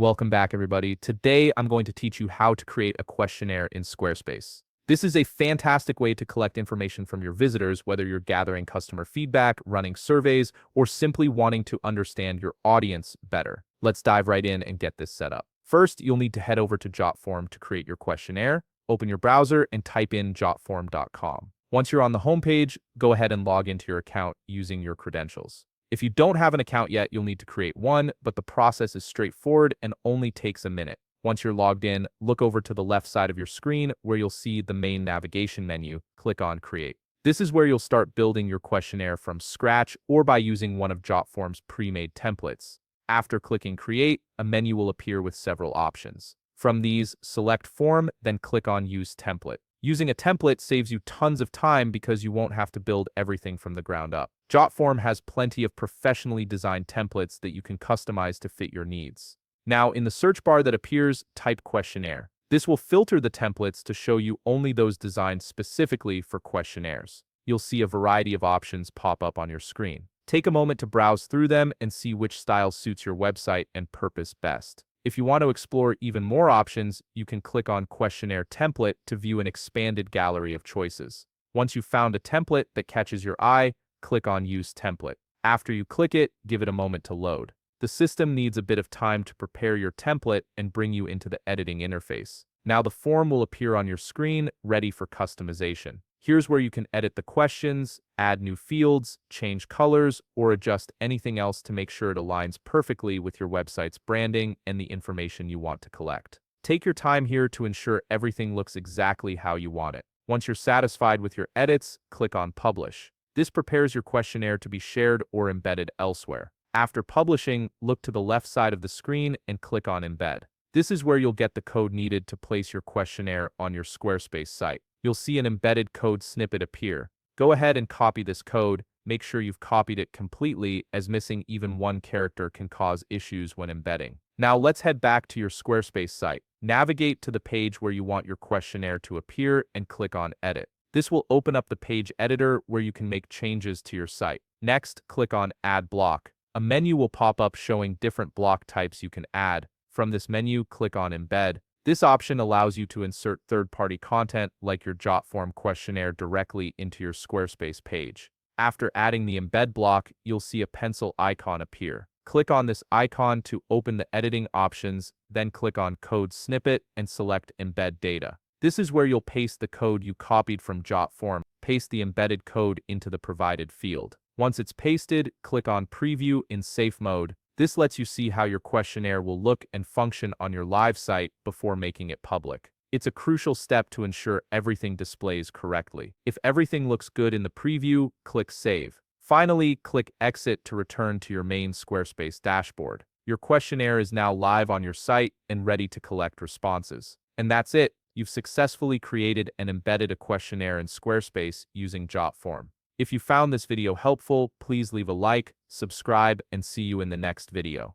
Welcome back, everybody. Today, I'm going to teach you how to create a questionnaire in Squarespace. This is a fantastic way to collect information from your visitors, whether you're gathering customer feedback, running surveys, or simply wanting to understand your audience better. Let's dive right in and get this set up. First, you'll need to head over to Jotform to create your questionnaire. Open your browser and type in jotform.com. Once you're on the homepage, go ahead and log into your account using your credentials. If you don't have an account yet, you'll need to create one, but the process is straightforward and only takes a minute. Once you're logged in, look over to the left side of your screen where you'll see the main navigation menu. Click on Create. This is where you'll start building your questionnaire from scratch or by using one of Jotform's pre-made templates. After clicking Create, a menu will appear with several options. From these, select Form, then click on Use Template. Using a template saves you tons of time because you won't have to build everything from the ground up. Jotform has plenty of professionally designed templates that you can customize to fit your needs. Now, in the search bar that appears, type Questionnaire. This will filter the templates to show you only those designed specifically for questionnaires. You'll see a variety of options pop up on your screen. Take a moment to browse through them and see which style suits your website and purpose best. If you want to explore even more options, you can click on Questionnaire Template to view an expanded gallery of choices. Once you've found a template that catches your eye, click on Use Template. After you click it, give it a moment to load. The system needs a bit of time to prepare your template and bring you into the editing interface. Now the form will appear on your screen, ready for customization. Here's where you can edit the questions, add new fields, change colors, or adjust anything else to make sure it aligns perfectly with your website's branding and the information you want to collect. Take your time here to ensure everything looks exactly how you want it. Once you're satisfied with your edits, click on Publish. This prepares your questionnaire to be shared or embedded elsewhere. After publishing, look to the left side of the screen and click on Embed. This is where you'll get the code needed to place your questionnaire on your Squarespace site. You'll see an embedded code snippet appear. Go ahead and copy this code. Make sure you've copied it completely, as missing even one character can cause issues when embedding. Now let's head back to your Squarespace site. Navigate to the page where you want your questionnaire to appear and click on Edit. This will open up the page editor where you can make changes to your site. Next, click on Add Block. A menu will pop up showing different block types you can add. From this menu, click on Embed. This option allows you to insert third-party content like your Jotform questionnaire directly into your Squarespace page. After adding the embed block, you'll see a pencil icon appear. Click on this icon to open the editing options, then click on Code Snippet and select Embed Data. This is where you'll paste the code you copied from Jotform. Paste the embedded code into the provided field. Once it's pasted, click on Preview in Safe Mode. This lets you see how your questionnaire will look and function on your live site before making it public. It's a crucial step to ensure everything displays correctly. If everything looks good in the preview, click Save. Finally, click Exit to return to your main Squarespace dashboard. Your questionnaire is now live on your site and ready to collect responses. And that's it. You've successfully created and embedded a questionnaire in Squarespace using Jotform. If you found this video helpful, please leave a like, subscribe, and see you in the next video.